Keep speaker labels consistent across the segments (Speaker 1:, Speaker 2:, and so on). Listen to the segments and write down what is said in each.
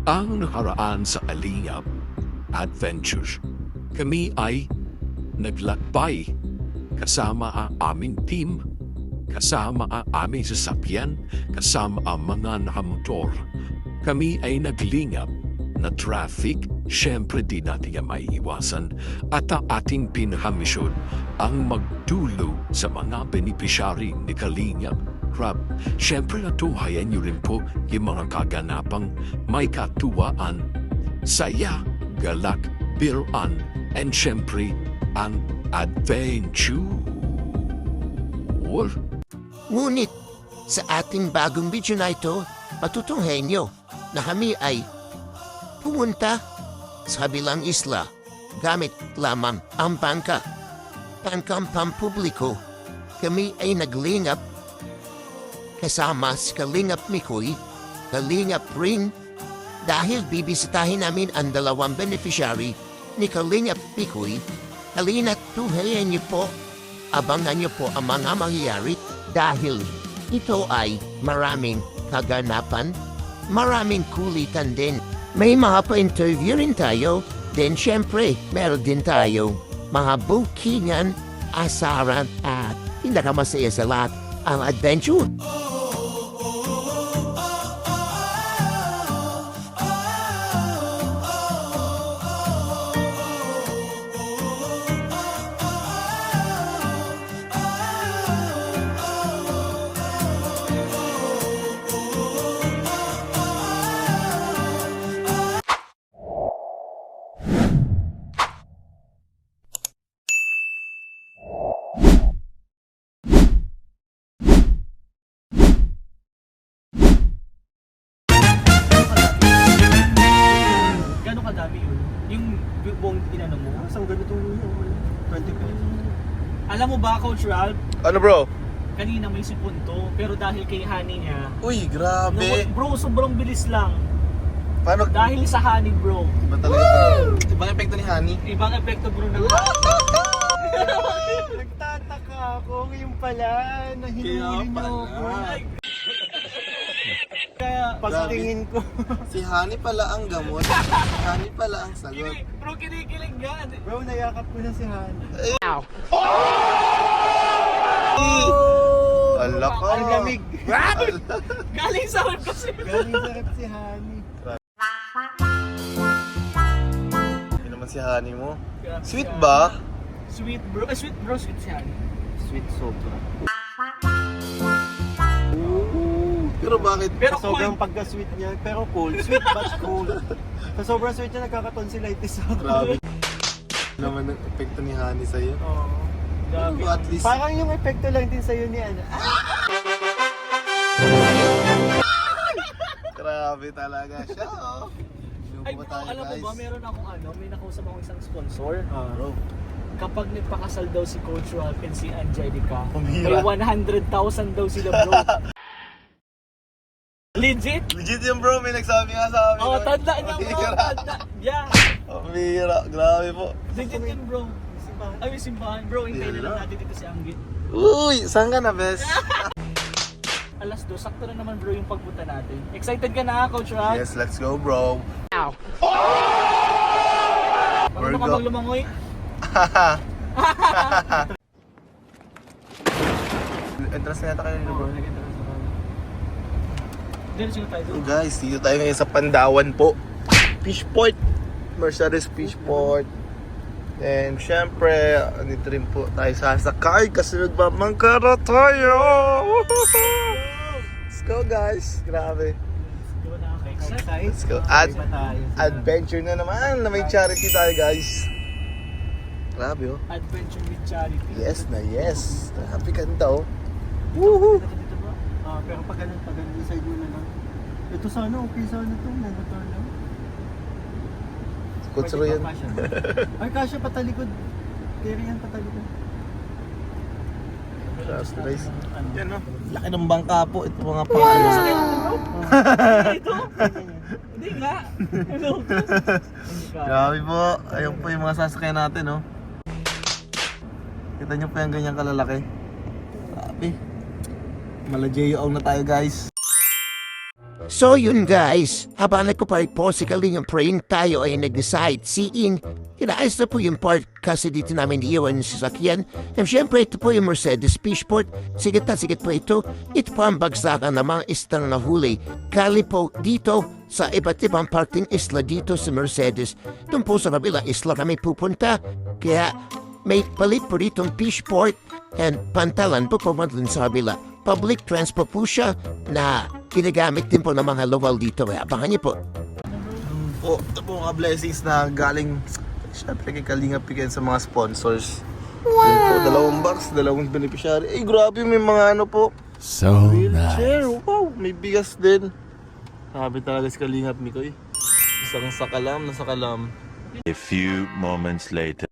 Speaker 1: Ang nakaraan sa Kalingap Adventures, kami ay naglakbay kasama ang aming team, kasama ang aming sasakyan, kasama ang mga nakamotor. Kami ay naglingap na traffic, syempre di natin yan maiiwasan, at ang ating pinakamisyon ang magdulo sa mga beneficiary ni Kalingap Crab. Syempre natuhayan niyo rin po yung mga kaganapang may katuwaan, saya, galak, biruan, and syempre ang adventure.
Speaker 2: Ngunit sa ating bagong video na ito, patutunghayan nyo na kami ay pumunta sa kabilang isla gamit lamang ang bangka. Bangkang pampubliko. Kami ay naglingap kasama si Kalingap Mikoy, Kalingap Ring, dahil bibisitahin namin ang dalawang beneficiary ni Kalingap Mikoy. Halina't tuhayan niyo po, abangan niyo po ang mga mangyayari dahil ito ay maraming kaganapan, maraming kulitan din. May mga pa-interview rin tayo, then syempre meron din tayo mga bookingan, asaran at pinakamasaya sa lahat ang adventure.
Speaker 3: Gano'ng kadami yun? Yung buong inano mo?
Speaker 4: Isang ganitong 20 pesos.
Speaker 3: Alam mo ba, Coach Ralph,
Speaker 4: Ano bro?
Speaker 3: kanina may sipunto, pero dahil kay honey niya,
Speaker 4: Uy, grabe.
Speaker 3: bro, sobrang bilis lang.
Speaker 4: Paano?
Speaker 3: Dahil sa honey, bro.
Speaker 4: Iba talaga ito. Ibang epekto ni Honey.
Speaker 3: Ibang epekto, bro, ng
Speaker 4: Nagtataka ako ngayon pala na
Speaker 5: Kaya pala.
Speaker 3: Kaya,
Speaker 4: Pagtingin ko. Si Honey pala ang gamot. Si Honey pala ang sagot.
Speaker 3: bro, kinikilig nga.
Speaker 4: Bro, nayakap ko na si Honey. Ala ko. Ang lamig.
Speaker 3: Galing sa rep kasi.
Speaker 4: Galing sa rep si Honey. Yun naman si Honey mo. Sweet ba?
Speaker 3: Sweet, bro. Sweet, bro. Sweet si honey.
Speaker 4: Sweet sobra. Pero bakit?
Speaker 3: Pero
Speaker 4: Sa sobrang
Speaker 3: cool.
Speaker 4: pagka-sweet niya, pero cool. Sweet but cool. Sa sobrang sweet niya, nagkakatonsillitis ako. Grabe. Naman ang epekto ni Honey sa'yo.
Speaker 3: Oo. Grabe.
Speaker 4: Pero at least...
Speaker 5: Parang yung epekto lang din sa'yo ni ano.
Speaker 4: Grabe talaga siya, oh.
Speaker 3: Ay, bro, alam mo ba, meron akong may nakausap akong isang sponsor.
Speaker 4: Bro,
Speaker 3: Kapag nagpakasal daw si Coach Ralph and si Angelica, may
Speaker 4: Pumira.
Speaker 3: 100,000 daw sila, bro. Legit?
Speaker 4: legit yan bro, may nagsabi nga sa amin.
Speaker 3: Oo,
Speaker 4: no?
Speaker 3: tanda niya, bro.
Speaker 4: Pumira.
Speaker 3: Tanda. Yeah.
Speaker 4: Pumira, grabe po.
Speaker 3: Legit yun, bro. Ay, may simbahan, bro. Hintayin na lang natin dito si Anggit.
Speaker 4: Uy, saan ka na, bes?
Speaker 3: Alas 2, sakto na naman, bro, yung pagpunta natin. Excited ka na, Coach Ralph?
Speaker 4: Yes, let's go bro.
Speaker 3: Marunong ka
Speaker 4: Virgo.
Speaker 3: bang lumangoy?
Speaker 4: Entrance na yata kayo nito bro.
Speaker 3: Diyan sino tayo
Speaker 4: So
Speaker 3: doon.
Speaker 4: guys, dito tayo ngayon sa Pandawan po. Fishport. Mercedes Fishport. And syempre, dito rin po tayo sasakay kasi nagbabangkara tayo. Let's go guys. Grabe.
Speaker 3: Di ba nakaka-excite?
Speaker 4: Let's go. Adventure na naman na may charity tayo guys. Grabe oh.
Speaker 3: Adventure with charity.
Speaker 4: Yes na yes. Grabe ganda oh. Woohoo!
Speaker 3: Dito ba?
Speaker 5: Pero pag ganun yung side mo na lang. Ito sana, okay sana ito. Nag-turn lang.
Speaker 4: Kutsuro yan.
Speaker 5: Ay, kasya patalikod. Carry yan patalikod.
Speaker 4: Last race.
Speaker 3: Ano?
Speaker 4: Yan oh. Laki ng bangka po. Ito mga pangalo.
Speaker 3: Ito? Hindi nga. Hello.
Speaker 4: Grabe po. Ayun po yung mga sasakyan natin oh. Kita nyo po yung ganyang kalalaki. Grabe. Malajeyo na tayo guys.
Speaker 2: So yun guys, habang nagpo-pause si Kalingap Praying, tayo ay nag-decide seeing. Inaayos na po yung part kasi dito namin iiwan yung sasakyan. And syempre ito po yung Mercedes Fishport. Sigit po ito. Ito po ang bagsakan ng mga isla na nahuli. Kali po dito sa iba't ibang parting isla dito sa Mercedes. Doon po sa kabilang isla kami pupunta. Kaya may palit po ditong Fishport and Pantalan po pumunta sa kabila. Public transport po siya na ginagamit din po ng mga lokal dito. Abangan niyo po.
Speaker 4: Po, ito po mga blessings na galing syempre kay Kalingap Weekend sa mga sponsors. Wow! Po, dalawang box, dalawang beneficiary. Eh, grabe, may mga ano po.
Speaker 1: So
Speaker 4: Wheelchair, wow, may bigas din. Sabi talaga si Kalingap Mikoy. Isang sakalam na sakalam.
Speaker 6: A few moments later.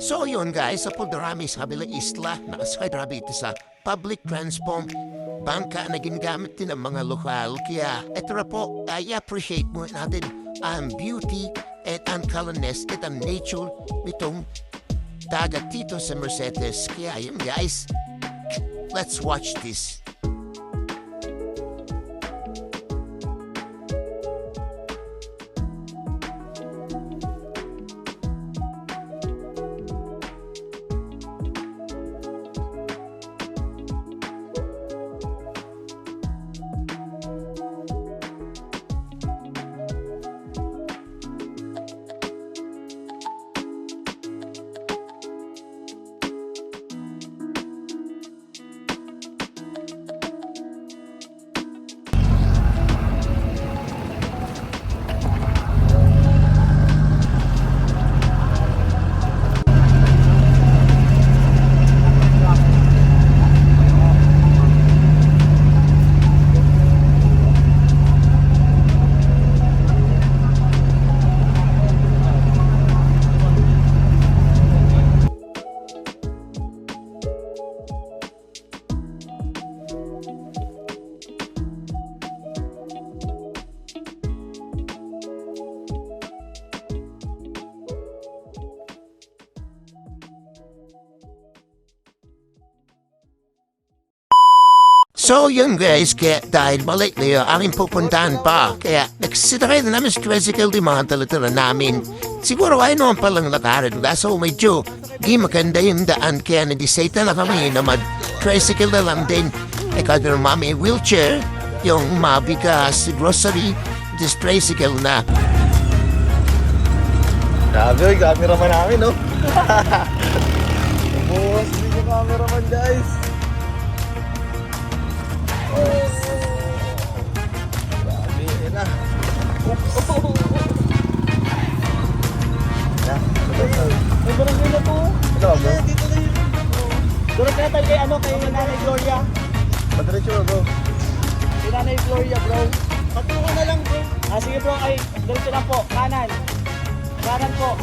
Speaker 2: So yun guys, sa Puldarami sa kabilang isla, nakasakay grabe ito sa public transport bangka na ginagamit din ng mga lokal. Kaya ito na po, i-appreciate mo natin ang beauty at ang colorness at ang nature nitong dagat dito sa Mercedes. Kaya yun guys, let's watch this. So yun guys, kaya dahil maliit na yung aming pupuntahan pa, kaya nagsitry na namin sa tricycle di mga talatala namin. Siguro ay naman palang lakarin, kaso medyo di maganda yung daan, kaya na-decide na kami na mag-tricycle na lang din. E kada na mami wheelchair, yung mabigas, grocery, just tricycle na.
Speaker 4: Grabe, yung cameraman namin, no? Bukas din yung cameraman, guys. Grabe, yun na.
Speaker 3: May barangay na po.
Speaker 4: Ano ba, bro?
Speaker 3: Doon na tayo kay kay Nanay Gloria.
Speaker 4: Padiretso na, bro.
Speaker 3: Kay Nanay Gloria, bro. Patungo na lang, bro. Sige bro, ay, diretso lang po. Kanan. Kanan po.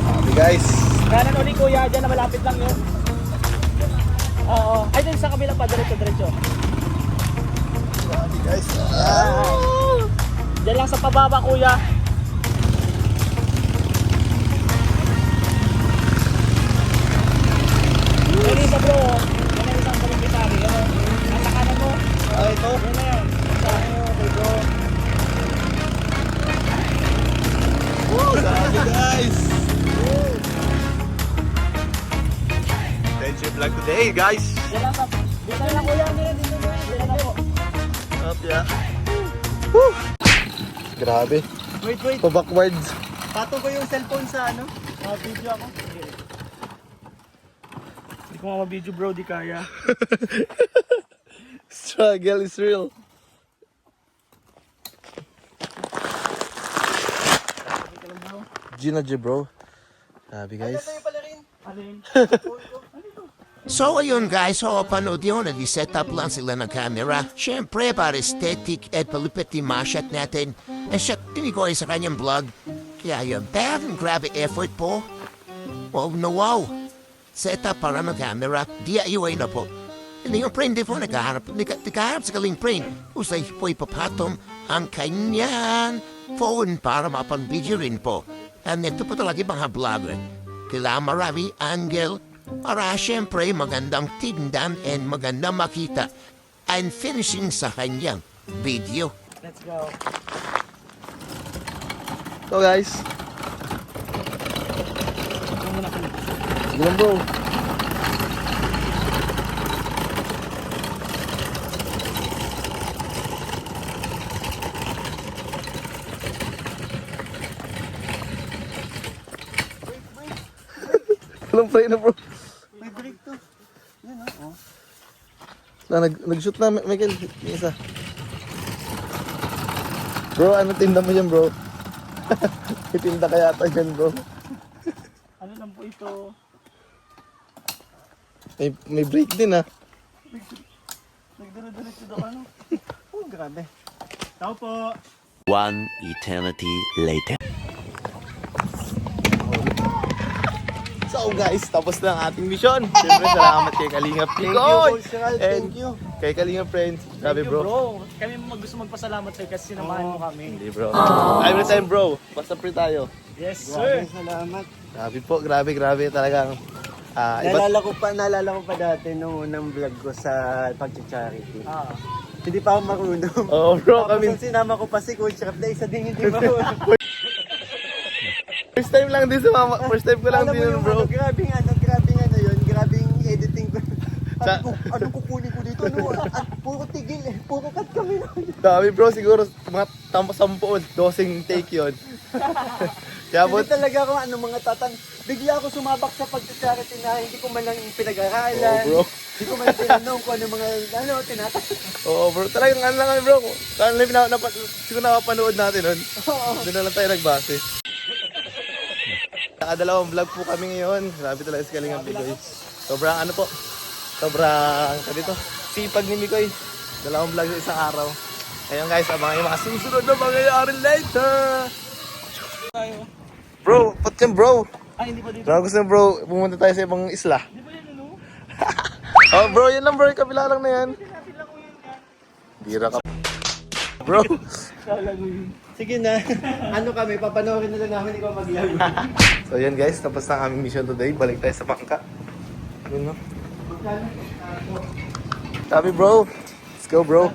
Speaker 4: Grabe, guys.
Speaker 3: Kanan ulit kuya, dyan na malapit lang yun. Oo. Ay, dun sa kabila pa, diretso.
Speaker 4: Grabe, guys.
Speaker 3: Dyan lang sa pababa kuya. Yan isa bro. Yan ang isang beneficiary. Nasa kanan mo.
Speaker 4: Ah, ito.
Speaker 3: Yan na yan. Okay bro.
Speaker 4: Grabe, guys. Adventure vlog today, guys.
Speaker 3: Dyan lang sa... Dito lang kuya. Dito lang po.
Speaker 4: Up, yeah. Woo! Grabe.
Speaker 5: Wait.
Speaker 4: Pa backwards.
Speaker 5: Patong ko yung cellphone sa ano?
Speaker 3: Video ako. Hindi ko nga ma-video bro, di kaya.
Speaker 4: Struggle is real. Gina G, bro. Grabe, guys.
Speaker 3: Alin?
Speaker 2: So ayun guys, so panood yun, nag-set up lang sila ng camera. Siyempre para aesthetic at palupit yung shot natin. And shot din ko ay sa kanyang vlog. Kaya yun, pero grabe effort po. Wow na wow. Set up para ng camera, DIY na po. Hindi yung friend po nagkaharap sa kaling friend. Usay po ipapatom ang kanyang phone para mapan-video rin po. And ito po talaga mga vlogger. kila marami angle para syempre magandang tignan and magandang makita and finishing sa kanyang video.
Speaker 3: Let's go.
Speaker 4: So guys. Sige lang bro. Walang play na bro.
Speaker 5: May break to. Yan oh.
Speaker 4: Nag-shoot na Michael. May isa. Bro, ano tinda mo yan bro? Itinda kaya ata yan bro.
Speaker 3: Ano lang po ito?
Speaker 4: May break din ah.
Speaker 5: Nagduro-diretso daw ano. Oh, grabe.
Speaker 3: Tao po.
Speaker 6: One eternity later.
Speaker 4: So guys, tapos na ang ating mission. Siyempre, salamat kay Kalingap Picoy.
Speaker 5: Thank you.
Speaker 4: Kay Kalingap Friends. Grabe
Speaker 3: Thank you,
Speaker 4: bro.
Speaker 3: Kami gusto magpasalamat sa'yo kasi sinamahan mo kami.
Speaker 4: Hindi bro. Every time bro, basta free tayo.
Speaker 3: Yes, sir.
Speaker 5: Grabe, salamat.
Speaker 4: Grabe po, grabe talagang. Iba,
Speaker 5: Naalala ko pa dati nung unang vlog ko sa pag-charity.
Speaker 3: Ah.
Speaker 5: Hindi pa ako marunong.
Speaker 4: Oo bro,
Speaker 5: Tapos
Speaker 4: kami.
Speaker 5: nung sinama ko pa si Coach Rap na isa din hindi marunong.
Speaker 4: First time lang din sa mama. First time ko lang
Speaker 5: Alam mo
Speaker 4: din
Speaker 5: yung
Speaker 4: bro.
Speaker 5: grabing yun, grabing editing ko. Anong kukunin ko dito? Puro tigil eh, puro cut kami na.
Speaker 4: Dami bro, siguro mga 10-12 take yun. Kaya po,
Speaker 5: Hindi talaga ako mga bigla ako sumabak sa pag-charity na hindi ko man lang pinag-aralan.
Speaker 4: bro.
Speaker 5: Hindi ko man tinanong kung ano mga tinatanong.
Speaker 4: Oo bro, talagang ano lang bro. Saan lang siguro nakapanood natin nun. Doon na lang tayo nagbase. Nakadalawang vlog po kami ngayon. Grabe talaga si Kalingap Picoy. Sobrang sipag ni Mikoy. Dalawang vlog sa isang araw. Ngayon guys, abangan yung mga susunod na mangyayari later. Bro, pat yan bro.
Speaker 3: Ay, hindi pa dito.
Speaker 4: Bro, gusto bro, pumunta tayo sa ibang isla.
Speaker 3: Di ba yan, ano?
Speaker 4: Oh bro, yan lang bro, kabila lang na yan. Bira ka. Bro.
Speaker 5: Sige na. Papanoorin na lang namin ikaw mag-vlog.
Speaker 4: So yan guys, tapos na ang aming mission today. Balik tayo sa bangka. Yun no. Sabi bro. Let's go bro.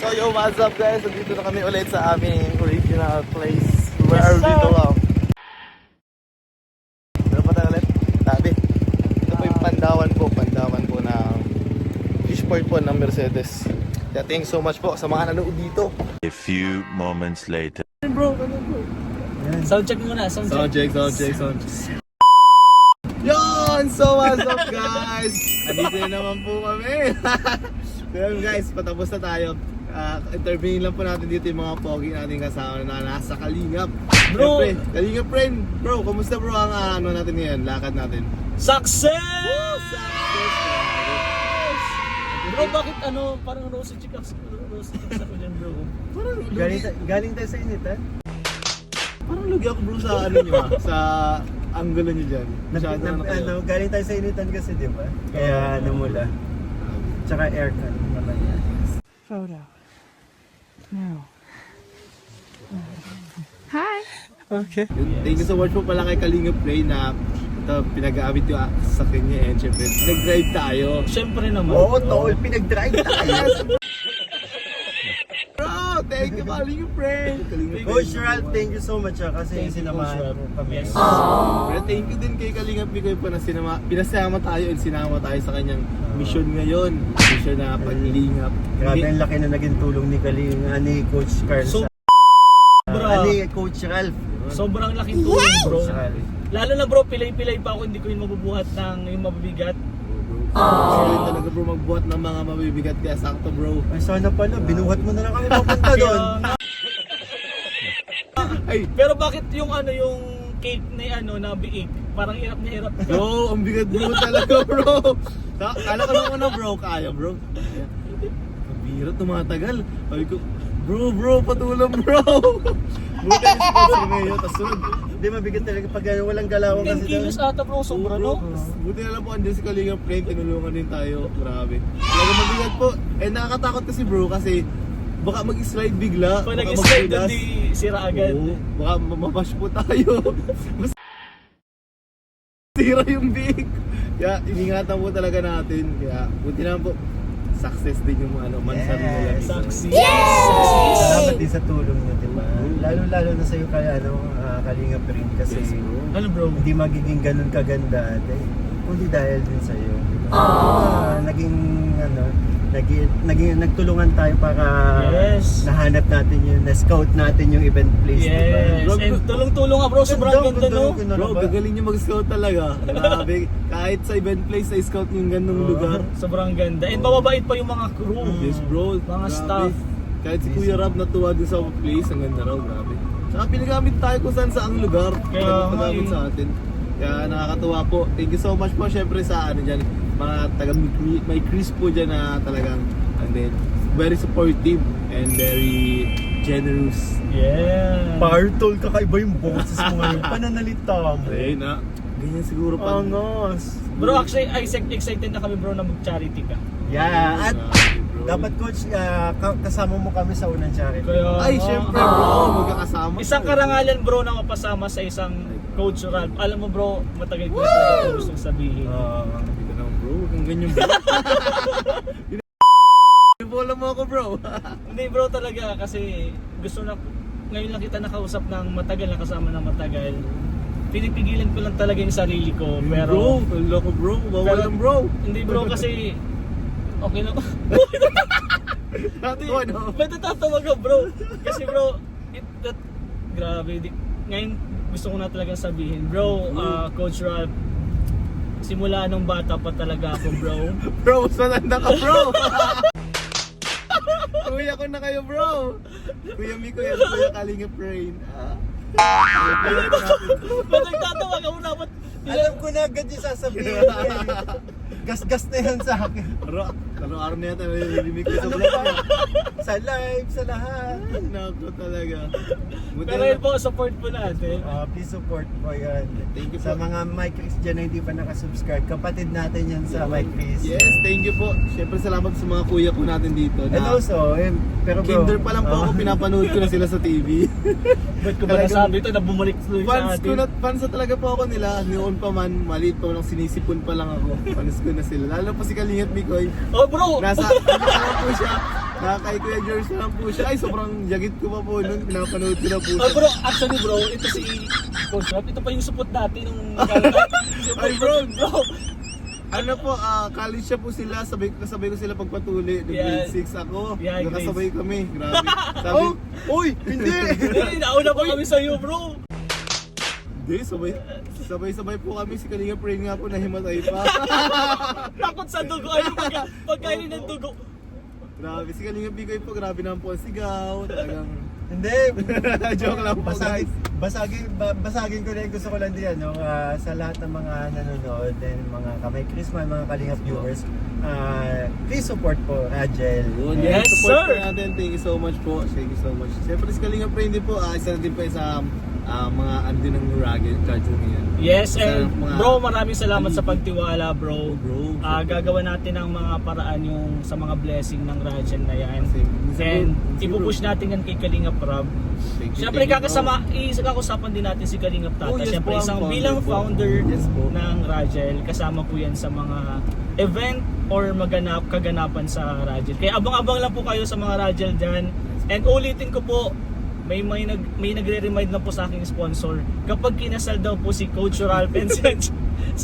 Speaker 4: So yo, what's up guys? Nandito na kami ulit sa aming original place. Where are we going? Dito pa tayo ulit? Tabi. Ito po yung Pandawan po ng Fishport po ng Mercedes. Kaya thanks so much po sa mga nanood dito.
Speaker 6: A few moments later.
Speaker 3: Sound check muna, sound check.
Speaker 4: Sound check. Yon! So what's up guys? Andito na naman po kami. So guys, patapos na tayo. Interviewin lang po natin dito yung mga pogi natin kasama na nasa Kalingap.
Speaker 3: Bro!
Speaker 4: Siyempre, Kalingap friend. Bro, kumusta bro ang natin ngayon? Lakad natin.
Speaker 3: Success!
Speaker 4: Success!
Speaker 3: Bro, bakit ano, parang rosy chicks ako dyan, bro.
Speaker 4: Parang
Speaker 5: Galing tayo sa initan.
Speaker 4: Parang lugi ako bro sa ano nyo sa angulo nyo dyan. Masyado na kayo.
Speaker 5: Galing tayo sa initan kasi, di ba? Kaya namula. Tsaka aircon naman yan.
Speaker 7: Photo. No. Hi. Okay.
Speaker 4: Thank you so much po pala kay Kalingap Ray na ito, pinag-aabit yung sa kanya and syempre nag-drive tayo.
Speaker 3: Siyempre naman.
Speaker 5: Oo, tol, pinag-drive tayo.
Speaker 4: Bro, thank you Kalingap Ray.
Speaker 5: Coach Ralph, thank you so much kasi sinamahan mo kami.
Speaker 3: Yes.
Speaker 4: Pero thank you din kay Kalingap Picoy po na pinasama tayo and sinama tayo sa kanyang mission ngayon. Mission na paglingap.
Speaker 5: Grabe ang laki na naging tulong ni ni Coach Carl
Speaker 3: So,
Speaker 5: ni Coach Ralph.
Speaker 3: sobrang laking tulong, bro.
Speaker 5: Coach Ralph.
Speaker 3: Lalo na bro, pilay-pilay pa ako, hindi ko yung mabubuhat ng yung mabibigat.
Speaker 4: Sorry talaga bro magbuhat ng mga mabibigat kaya sakto bro.
Speaker 5: Ay, sana pala, binuhat mo na lang kami papunta doon.
Speaker 4: Ay,
Speaker 3: Pero bakit yung ano, yung cake na ano, na biig? Parang hirap na hirap.
Speaker 4: bro, ang bigat bro talaga bro. Kala ko nung una bro, kaya bro. Ang bigat, tumatagal. Sabi ko, bro, patulong bro. Buti na si Coach ngayon, tasunod.
Speaker 5: Hindi mabigat talaga pag walang galawang
Speaker 3: 10
Speaker 5: kasi
Speaker 3: kilos
Speaker 5: doon.
Speaker 3: ata bro, sobra
Speaker 4: Bro,
Speaker 3: no?
Speaker 4: buti na lang po andun si Kalingap Frank, tinulungan din tayo. Grabe. Talaga mabigat po. Eh nakakatakot kasi bro kasi baka mag-slide bigla.
Speaker 3: Pag
Speaker 4: baka
Speaker 3: nag-slide
Speaker 4: magpunas.
Speaker 3: doon, di sira agad.
Speaker 4: Oo, baka mabash po tayo. Mas tira yung big. Kaya iningatan po talaga natin. Kaya buti na po success din yung ano, mansari na lang.
Speaker 3: Success!
Speaker 5: Salamat din sa tulong niyo, di ba? Lalo na sa iyo kaya Kalingap rin kasi
Speaker 4: Yes, bro.
Speaker 3: Ano bro?
Speaker 5: hindi magiging ganun kaganda kundi dahil din sa iyo. Nagtulungan tayo para
Speaker 3: Yes.
Speaker 5: nahanap natin na-scout natin yung event place, di ba?
Speaker 3: Yes!
Speaker 4: Bro,
Speaker 3: And tulong-tulong nga bro, sobrang ganda no?
Speaker 4: Bro, gagaling nyo mag-scout talaga. Grabe. Kahit sa event place, sa scout yung gandong lugar.
Speaker 3: Sobrang ganda. And mababait pa yung mga crew.
Speaker 4: Yes bro,
Speaker 3: Mga
Speaker 4: grabe.
Speaker 3: staff.
Speaker 4: Kahit si Kuya Rab natuwa din sa place, ang ganda raw, grabe. Tsaka pinagamit tayo kung saan saang lugar.
Speaker 3: Kaya
Speaker 4: Pinagamit sa atin. Kaya nakakatuwa po. Thank you so much po syempre sa ano dyan, mga taga may Chris po dyan na talagang and then very supportive and very generous.
Speaker 3: Yeah.
Speaker 5: Partol, kakaiba yung boses mo ngayon. Pananalita mo.
Speaker 4: Ayun na. Ganyan siguro pag...
Speaker 5: Angos.
Speaker 3: Bro, actually, excited na kami bro na mag-charity ka.
Speaker 5: Yeah, at
Speaker 4: Grabe, bro.
Speaker 5: dapat coach, kasama mo kami sa unang charity.
Speaker 3: Kaya,
Speaker 4: Ay, syempre bro, magkakasama.
Speaker 3: Isang karangalan bro na mapasama sa isang Coach Ralph. Alam mo bro, matagal ko na talaga ito gustong sabihin.
Speaker 4: Hindi ka naman bro, huwag kang ganyan bro. Bola mo ako bro.
Speaker 3: Hindi bro talaga kasi gusto na, ngayon lang kita nakausap ng matagal, nakasama ng matagal. Pinipigilan ko lang talaga yung sarili ko. Pero,
Speaker 4: bro, kala ko bro, bawal
Speaker 3: pero-
Speaker 4: lang bro.
Speaker 3: Hindi bro kasi, okay na ba?
Speaker 4: Tato ano?
Speaker 3: Ba't natatawa ka bro? Kasi bro, grabe. Ngayon gusto ko na talagang sabihin. Bro, Coach Ralph, simula nung bata pa talaga ako bro.
Speaker 4: Bro, sananda ka bro. Kuya ko na kayo bro. Kuya Miko yan, Kuya Kalingap Rain.
Speaker 3: Ba't nagtatawa ka muna? Ba't
Speaker 5: Alam ko na agad yung sasabihin. Gas-gas na yan sa akin.
Speaker 4: Araw-araw na yata narinig ko sa vlog niya.
Speaker 5: Sa live, sa lahat.
Speaker 4: Nako talaga. Buti
Speaker 3: Pero
Speaker 4: na-
Speaker 3: yun po, support po natin.
Speaker 5: Please support po yan.
Speaker 4: Thank you
Speaker 5: Sa
Speaker 4: po.
Speaker 5: mga Mike Chris dyan na hindi pa nakasubscribe, kapatid natin yan sa Mike Chris.
Speaker 4: Yes, thank you po. Siyempre salamat sa mga kuya ko natin dito.
Speaker 5: And also, pero bro,
Speaker 4: Kinder pa lang po ako, pinapanood ko na sila sa TV.
Speaker 3: Ba't ko ba
Speaker 4: Talagang-
Speaker 3: nasabi ito na bumalik tuloy sa atin?
Speaker 4: Fans na talaga po ako nila. Noon pa man, maliit pa lang, sinisipon pa lang ako. Fans ko na sila. Lalo pa si Kalingap Mikoy.
Speaker 3: Oh bro!
Speaker 4: Nasa, ano pa lang po siya. Kay Kuya George na lang po siya. Ay, sobrang jagit ko pa po noon. Pinapanood ko na po
Speaker 3: Oh
Speaker 4: siya.
Speaker 3: bro, actually bro, ito si Coach Ralph. Ito pa yung support natin nung
Speaker 4: Ay bro, ano po, college siya po sila. Kasabay ko sila pagpatuli.
Speaker 3: Yeah.
Speaker 4: Grade 6 ako.
Speaker 3: Yeah,
Speaker 4: Nakasabay kami. Grabe. Sabi,
Speaker 5: Uy, hindi!
Speaker 3: Hindi, nauna pa kami sa'yo bro.
Speaker 4: Hindi, sabay-sabay po kami. Si Kalingap Rain nga po nahimatay pa.
Speaker 3: Takot sa dugo. Ano pagkainin ng dugo?
Speaker 4: Grabe, si Kalinga Bigoy po, grabe naman po ang sigaw. Talagang,
Speaker 5: Hindi.
Speaker 4: joke lang po guys.
Speaker 5: Basagin ko na yung gusto ko lang din ano, sa lahat ng mga nanonood and mga kamay Christmas, mga Kalingap viewers. Please support po Rajel.
Speaker 3: Yes,
Speaker 4: Support
Speaker 3: sir.
Speaker 4: po natin. Thank you so much po. Thank you so much. Siyempre si Kalinga Friend din po, isa na din po sa mga ano din ng Rugged Cartoon ngayon.
Speaker 3: Yes, and
Speaker 4: Mga-
Speaker 3: bro, maraming salamat sa pagtiwala, bro.
Speaker 4: Bro,
Speaker 3: Gagawa natin ang mga paraan yung sa mga blessing ng Rajel na yan.
Speaker 4: Same,
Speaker 3: And
Speaker 4: bro.
Speaker 3: ipupush natin yan kay Kalingap Rob.
Speaker 4: Thank you,
Speaker 3: Siyempre
Speaker 4: thank you, bro.
Speaker 3: kakakusapan din natin si Kalingap Tata.
Speaker 4: Oh, yes
Speaker 3: Siyempre
Speaker 4: po, ang
Speaker 3: isang
Speaker 4: founder
Speaker 3: bilang
Speaker 4: po.
Speaker 3: founder
Speaker 4: Yes po.
Speaker 3: ng Rajel. Kasama po yan sa mga event or kaganapan sa Rajel. Kaya abang-abang lang po kayo sa mga Rajel dyan. And ulitin ko po, may nagre-remind na po sa aking sponsor. Kapag kinasal daw po si Coach Ralph and si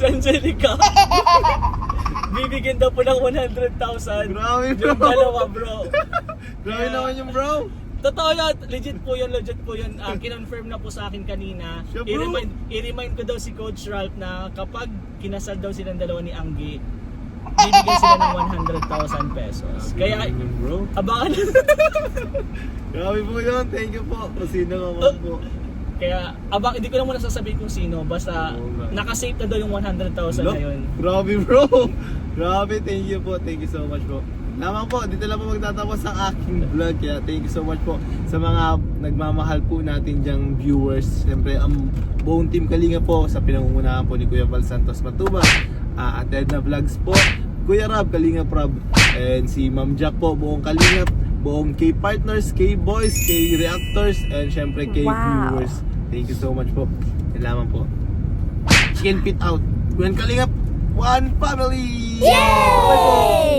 Speaker 3: Angelica, bibigyan daw po ng 100,000.
Speaker 4: Grabe, bro.
Speaker 3: Yung dalawa, bro.
Speaker 4: Grabe naman yung bro.
Speaker 3: Totoo yan, legit po yun. Kinonfirm na po sa akin kanina.
Speaker 4: Siya, bro.
Speaker 3: I-remind ko daw si Coach Ralph na kapag kinasal daw silang dalawa ni Anggi, bibigyan sila ng 100,000 pesos. Kaya,
Speaker 4: bro.
Speaker 3: abangan.
Speaker 4: Grabe po yun. Thank you po. Kung sino ka man po.
Speaker 3: Kaya, hindi ko na muna sasabihin kung sino. Basta,
Speaker 4: Oo nga.
Speaker 3: nakasave na daw yung 100,000 na yun.
Speaker 4: Grabe bro. Grabe. Thank you po. Thank you so much po. Lamang po, dito lang po magtatapos ang aking vlog. Kaya thank you so much po sa mga nagmamahal po natin dyang viewers. Siyempre, ang buong team Kalinga po sa pinangungunahan po ni Kuya Val Santos Matubang. At Edna Vlogs po, Kuya Rob, Kalinga Rob, and si Ma'am Jack po, buong Kalingap, buong K-Partners, K-Boys, K-Reactors, and syempre K-Viewers. Thank you so much po. Salamat po. Chicken Pit out. Kuya Kalingap, one family! Yay!